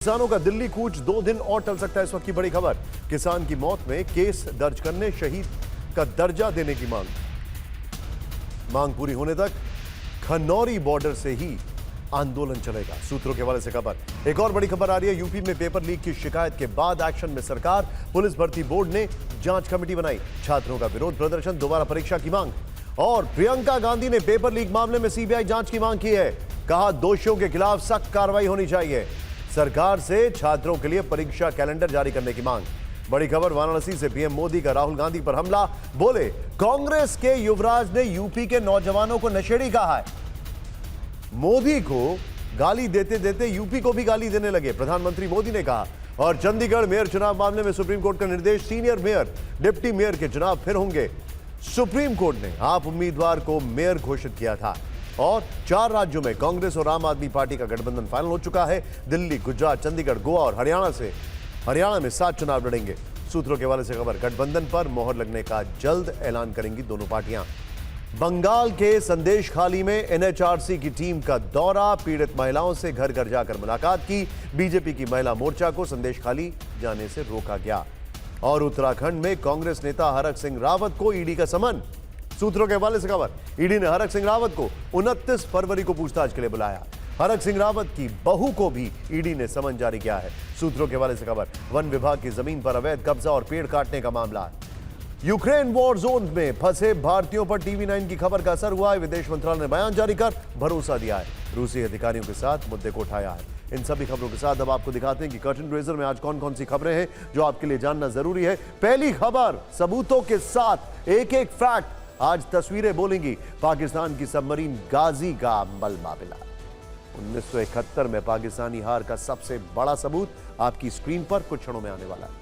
किसानों का दिल्ली कूच 2 दिन और टल सकता है। इस वक्त की बड़ी खबर, किसान की मौत में केस दर्ज करने, शहीद का दर्जा देने की मांग पूरी होने तक खनौरी बॉर्डर से ही आंदोलन चलेगा। सूत्रों के हवाले से खबर। एक और बड़ी खबर आ रही है, यूपी में पेपर लीक की शिकायत के बाद एक्शन में सरकार। पुलिस भर्ती बोर्ड ने जांच कमेटी बनाई। छात्रों का विरोध प्रदर्शन, दोबारा परीक्षा की मांग। और प्रियंका गांधी ने पेपर लीक मामले में सीबीआई जांच की मांग की है। कहा, दोषियों के खिलाफ सख्त कार्रवाई होनी चाहिए। सरकार से छात्रों के लिए परीक्षा कैलेंडर जारी करने की मांग। बड़ी खबर, वाराणसी से पीएम मोदी का राहुल गांधी पर हमला। बोले, कांग्रेस के युवराज ने यूपी के नौजवानों को नशेड़ी कहा है। मोदी को गाली देते देते यूपी को भी गाली देने लगे, प्रधानमंत्री मोदी ने कहा। और चंडीगढ़ मेयर चुनाव मामले में सुप्रीम कोर्ट का निर्देश, सीनियर मेयर, डिप्टी मेयर के चुनाव फिर होंगे। सुप्रीम कोर्ट ने आप उम्मीदवार को मेयर घोषित किया था। और 4 राज्यों में कांग्रेस और आम आदमी पार्टी का गठबंधन फाइनल हो चुका है। दिल्ली, गुजरात, चंडीगढ़, गोवा और हरियाणा में 7 चुनाव लड़ेंगे। सूत्रों के हवाले से खबर, गठबंधन पर मोहर लगने का जल्द ऐलान करेंगी दोनों पार्टियां। बंगाल के संदेशखाली में एनएचआरसी की टीम का दौरा, पीड़ित महिलाओं से घर घर जाकर मुलाकात की। बीजेपी की महिला मोर्चा को संदेशखाली जाने से रोका गया। और उत्तराखंड में कांग्रेस नेता हरक सिंह रावत को ईडी का समन। सूत्रों के हवाले से खबर, ईडी ने हरक सिंह रावत को 29 फरवरी को पूछताछ के लिए बुलाया। हरक सिंह रावत की बहू को भी ईडी ने समन जारी किया है। सूत्रों के हवाले से खबर, वन विभाग की जमीन पर अवैध कब्जा और पेड़ काटने का मामला है। यूक्रेन वॉर जोन में फंसे भारतीयों पर टीवी9 की खबर का असर हुआ है। विदेश मंत्रालय ने बयान जारी कर भरोसा दिया है। रूसी अधिकारियों के साथ मुद्दे को उठाया है। इन सभी खबरों के साथ अब आपको दिखाते हैं कि कर्टन रेजर में आज कौन कौन सी खबरें हैं जो आपके लिए जानना जरूरी है। पहली खबर, सबूतों के साथ एक एक फैक्ट। आज तस्वीरें बोलेंगी। पाकिस्तान की सबमरीन गाजी का मलबा मिला। 1971 में पाकिस्तानी हार का सबसे बड़ा सबूत आपकी स्क्रीन पर कुछ क्षणों में आने वाला है।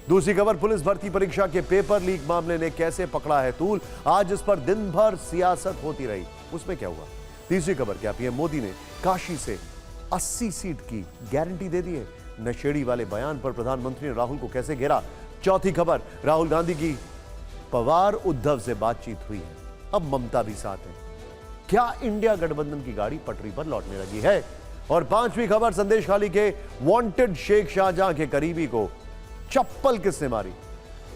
दूसरी खबर, पुलिस भर्ती परीक्षा के पेपर लीक मामले ने कैसे पकड़ा है तूल। आज इस पर दिन भर सियासत होती रही, उसमें क्या हुआ। तीसरी खबर, क्या पीएम मोदी ने काशी से 80 सीट की गारंटी दे दी है। नशेड़ी वाले बयान पर प्रधानमंत्री ने राहुल को कैसे घेरा। चौथी खबर, राहुल गांधी की पवार उद्धव से बातचीत हुई है, अब ममता भी साथ है। क्या इंडिया गठबंधन की गाड़ी पटरी पर लौटने लगी है। और पांचवी खबर, संदेशखाली के वांटेड शेख शाहजहां के करीबी को चप्पल किसने मारी,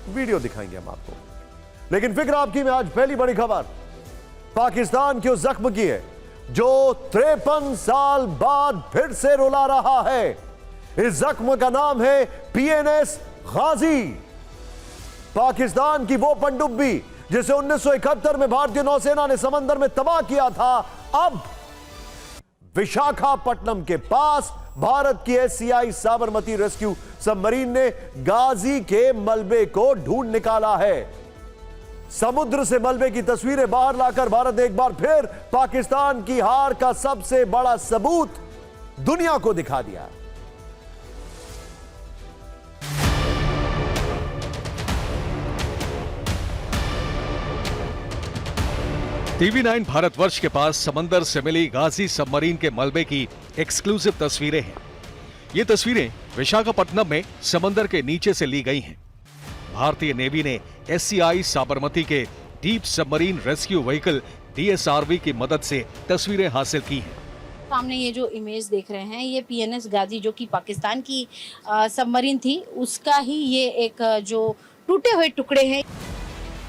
वीडियो दिखाएंगे हम आपको। लेकिन फिक्र आपकी में आज पहली बड़ी खबर पाकिस्तान के उस जख्म की है जो 53 साल बाद फिर से रुला रहा है। इस जख्म का नाम है पीएनएस गाजी। पाकिस्तान की वो पनडुब्बी जिसे 1971 में भारतीय नौसेना ने समंदर में तबाह किया था, अब विशाखापट्टनम के पास भारत की एससीआई साबरमती रेस्क्यू सबमरीन ने गाजी के मलबे को ढूंढ निकाला है। समुद्र से मलबे की तस्वीरें बाहर लाकर भारत ने एक बार फिर पाकिस्तान की हार का सबसे बड़ा सबूत दुनिया को दिखा दिया। टीवी9 भारतवर्ष के पास समंदर से मिली गाजी सबमरीन के मलबे की एक्सक्लूसिव तस्वीरें हैं। ये तस्वीरें विशाखापट्टनम में समंदर के नीचे से ली गई हैं। भारतीय नेवी ने एससीआई साबरमती के deep submarine rescue vehicle DSRV की मदद से तस्वीरें हासिल की हैं। सामने ये जो इमेज देख रहे हैं, ये पीएनएस गाजी जो कि पाकिस्तान की सबमरीन थी, उसका ही ये एक जो टूटे हुए टुकड़े हैं।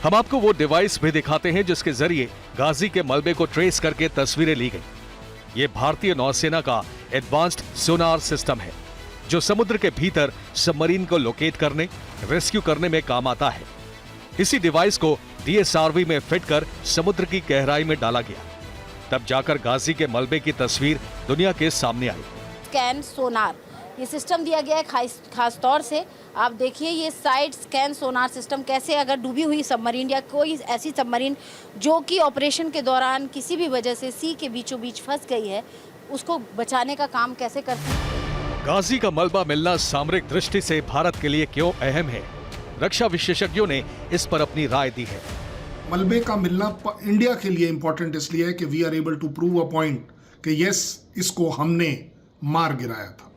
हम आपको वो डिवाइस भी दिखाते हैं जिसके जरिए गाजी के मलबे को ट्रेस करके तस्वीरें ली गई। ये भारतीय नौसेना का एडवांस्ड सोनार सिस्टम है जो समुद्र के भीतर सबमरीन को लोकेट करने, रेस्क्यू करने में काम आता है। इसी डिवाइस को डीएसआरवी में फिट कर समुद्र की गहराई में डाला गया, तब जाकर गाजी के मलबे की तस्वीर दुनिया के सामने आई। स्कैन सोनार ये सिस्टम दिया गया है खास तौर से। आप देखिए ये साइड स्कैन सोनार सिस्टम कैसे अगर डूबी हुई सबमरीन या कोई ऐसी सबमरीन जो कि ऑपरेशन के दौरान किसी भी वजह से सी के बीचों बीच फंस गई है, उसको बचाने का काम कैसे करती है। गाजी का मलबा मिलना सामरिक दृष्टि से भारत के लिए क्यों अहम है, रक्षा विशेषज्ञों ने इस पर अपनी राय दी है। मलबे का मिलना इंडिया के लिए इंपॉर्टेंट इसलिए है कि we are able to prove a point कि यस, इसको हमने मार गिराया था।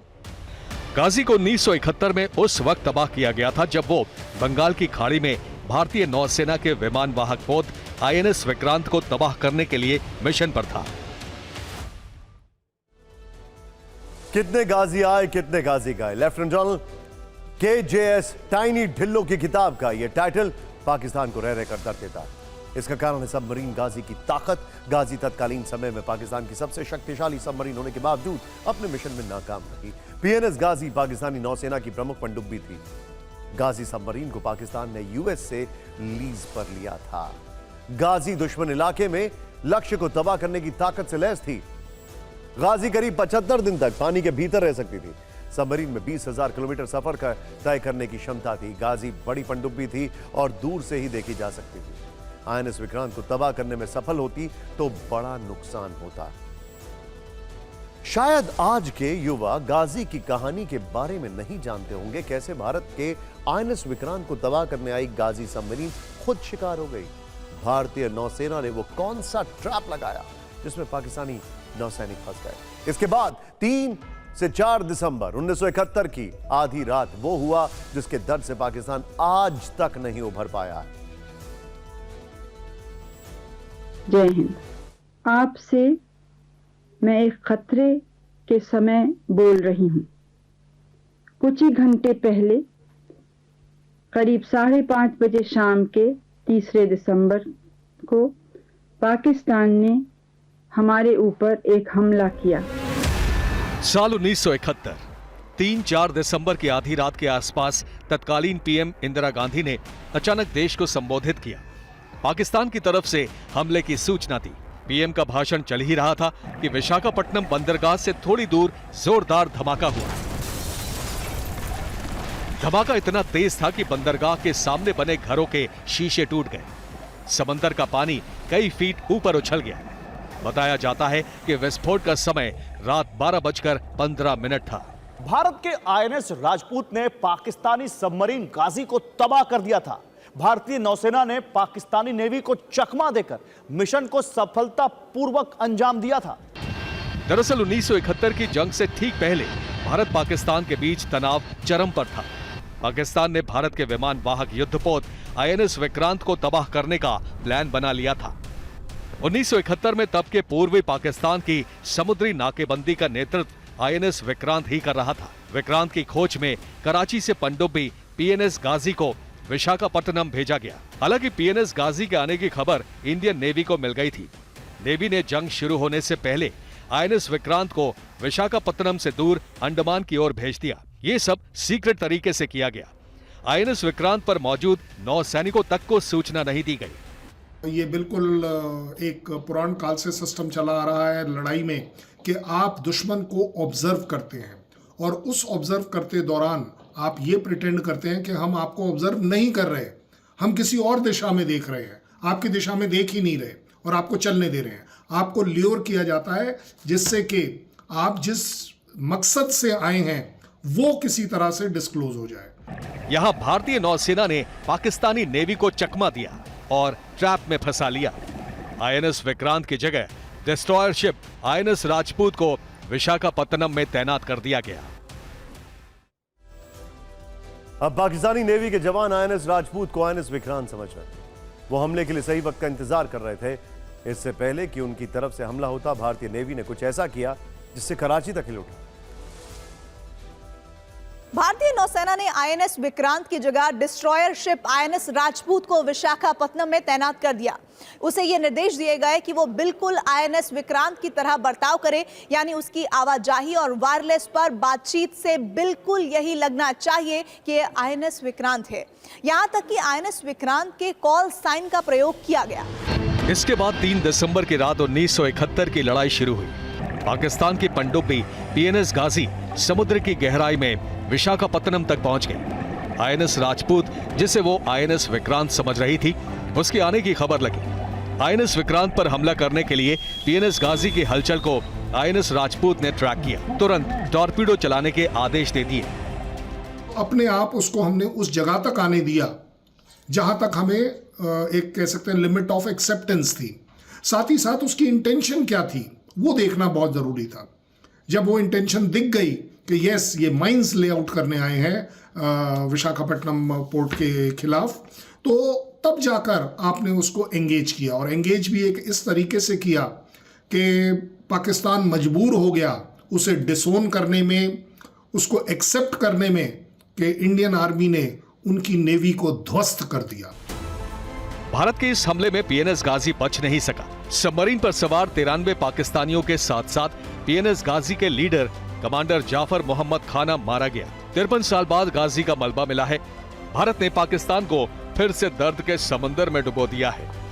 गाजी को 1971 में उस वक्त तबाह किया गया था जब वो बंगाल की खाड़ी में भारतीय नौसेना के विमान वाहक पोत आईएनएस विक्रांत को तबाह करने के लिए मिशन पर था। कितने गाजी आए, कितने गाजी गए। Lieutenant general KJS tiny Dhillon की किताब का यह टाइटल पाकिस्तान को रह रहकर दर्द देता है। इसका कारण है सबमरीन गाजी की ताकत। गाजी तत्कालीन समय में पाकिस्तान की सबसे शक्तिशाली सबमरीन होने के बावजूद अपने मिशन में नाकाम रही। PNS गाजी पाकिस्तानी नौसेना की प्रमुख पनडुब्बी थी। गाजी सबमरीन को पाकिस्तान ने US से लीज पर लिया था। गाजी दुश्मन इलाके में लक्ष्य को तबाह करने की ताकत से लैस थी। गाजी करीब 75 दिन तक पानी के भीतर रह सकती थी। सबमरीन में 20,000 किलोमीटर सफर का तय करने की क्षमता थी। गाजी बड़ी पनडुब्बी थी और दूर से ही देखी जा सकती थी। INS विक्रांत को तबाह करने में सफल होती तो बड़ा नुकसान होता। शायद आज के युवा गाजी की कहानी के बारे में नहीं जानते होंगे। कैसे भारत के INS विक्रांत को तबाह करने आई गाजी सबमरीन खुद शिकार हो गई। भारतीय नौसेना ने वो कौन सा ट्रैप लगाया जिसमें पाकिस्तानी नौसैनिक फंस गए। इसके बाद 3 से 4 दिसंबर 1971 की आधी रात वो हुआ जिसके दर्द से पाकिस्तान आज तक नहीं उभर पाया है। जय हिंद। आपसे मैं एक खतरे के समय बोल रही हूं। कुछ ही घंटे पहले करीब 5:30 बजे शाम के 3 दिसंबर को पाकिस्तान ने हमारे ऊपर एक हमला किया। साल 1971 3-4 दिसंबर की आधी रात के आसपास तत्कालीन PM इंदिरा गांधी ने अचानक देश को संबोधित किया। पाकिस्तान की तरफ से हमले की सूचना थी। PM का भाषण चल ही रहा था कि विशाखापट्टनम बंदरगाह से थोड़ी दूर जोरदार धमाका हुआ। धमाका इतना तेज था कि बंदरगाह के सामने बने घरों के शीशे टूट गए। समंदर का पानी कई फीट ऊपर उछल गया। बताया जाता है कि विस्फोट का समय रात 12:15 था। भारत के INS राजपूत ने पाकिस्तानी सबमरीन गाजी को तबाह कर दिया था। भारतीय नौसेना ने पाकिस्तानी नेवी को चकमा देकर मिशन को सफलतापूर्वक अंजाम दिया था। दरअसल 1971 की जंग से ठीक पहले भारत पाकिस्तान के बीच तनाव चरम पर था। पाकिस्तान ने भारत के विमान वाहक युद्धपोत INS विक्रांत को तबाह करने का प्लान बना लिया था। 1971 में तब के पूर्वी पाकिस्तान की समुद्री नाकेबंदी का नेतृत्व INS विक्रांत ही कर रहा था। विक्रांत की खोज में कराची से पनडुब्बी PNS गाजी को विशाखापट्टनम भेजा गया। हालांकि PNS गाजी के आने की खबर इंडियन नेवी को मिल गई थी। नेवी ने जंग शुरू होने से पहले INS विक्रांत को विशाखापट्टनम से दूर अंडमान की ओर भेज दिया। ये सब सीक्रेट तरीके से किया गया। INS विक्रांत पर मौजूद 9 सैनिकों तक को सूचना नहीं दी गई। ये बिल्कुल एक पुरान काल से सिस्टम चला आ रहा है लड़ाई में कि आप दुश्मन को ऑब्जर्व करते हैं और उस ऑब्जर्व करते दौरान आप ये प्रिटेंड करते हैं कि हम आपको ऑब्जर्व नहीं कर रहे, हम किसी और दिशा में देख रहे हैं, आपकी दिशा में देख ही नहीं रहे और आपको चलने दे रहे हैं। आपको ल्योर किया जाता है जिससे कि आप जिस मकसद से आए हैं वो किसी तरह से डिस्क्लोज हो जाए। यहाँ भारतीय नौसेना ने पाकिस्तानी नेवी को चकमा दिया और ट्रैप में फंसा लिया। INS विक्रांत की जगह डिस्ट्रॉयर शिप INS राजपूत को विशाखापट्टनम में तैनात कर दिया गया। अब पाकिस्तानी नेवी के जवान INS राजपूत को INS विक्रांत समझ रहे थे। वो हमले के लिए सही वक्त का इंतजार कर रहे थे। इससे पहले कि उनकी तरफ से हमला होता, भारतीय नेवी ने कुछ ऐसा किया जिससे कराची तक हिल उठा। भारतीय नौसेना ने INS विक्रांत की जगह डिस्ट्रॉयर शिप INS राजपूत को विशाखापट्टनम में तैनात कर दिया। उसे ये निर्देश दिए गए कि वो बिल्कुल INS विक्रांत की तरह बर्ताव करे, यानी उसकी आवाजाही और वायरलेस पर बातचीत से बिल्कुल यही लगना चाहिए कि ये INS विक्रांत है। यहां तक कि INS विक्रांत के कॉल साइन का प्रयोग किया गया। इसके बाद 3 दिसंबर की रात 1971 की लड़ाई शुरू हुई। पाकिस्तान की पनडुब्बी PNS गाजी समुद्र की गहराई में विशाखापट्टनम तक पहुंच गई। INS राजपूत, जिसे वो INS विक्रांत समझ रही थी, उसके आने की खबर लगी। INS विक्रांत पर हमला करने के लिए PNS गाजी की हलचल को INS राजपूत ने ट्रैक किया। तुरंत टॉर्पीडो चलाने के आदेश दे दिए। अपने आप उसको हमने उस जगह तक आने दिया जहां तक हमें एक कह सकते हैं लिमिट ऑफ एक्सेप्टेंस थी। साथ ही साथ उसकी इंटेंशन क्या थी वो देखना बहुत जरूरी था। जब वो इंटेंशन दिख गई कि यस ये माइंस लेआउट करने आए हैं विशाखापट्टनम पोर्ट के खिलाफ, तो तब जाकर आपने उसको एंगेज किया और एंगेज भी एक इस तरीके से किया कि पाकिस्तान मजबूर हो गया उसे डिसोन करने में, उसको एक्सेप्ट करने में कि इंडियन आर्मी ने उनकी नेवी को ध्वस्त कर दिया। भारत के इस हमले में पीएनएस गाजी बच नहीं सका। सबमरीन पर सवार 93 पाकिस्तानियों के साथ साथ पीएनएस गाजी के लीडर कमांडर जाफर मोहम्मद खाना मारा गया। 53 साल बाद गाजी का मलबा मिला है। भारत ने पाकिस्तान को फिर से दर्द के समंदर में डुबो दिया है।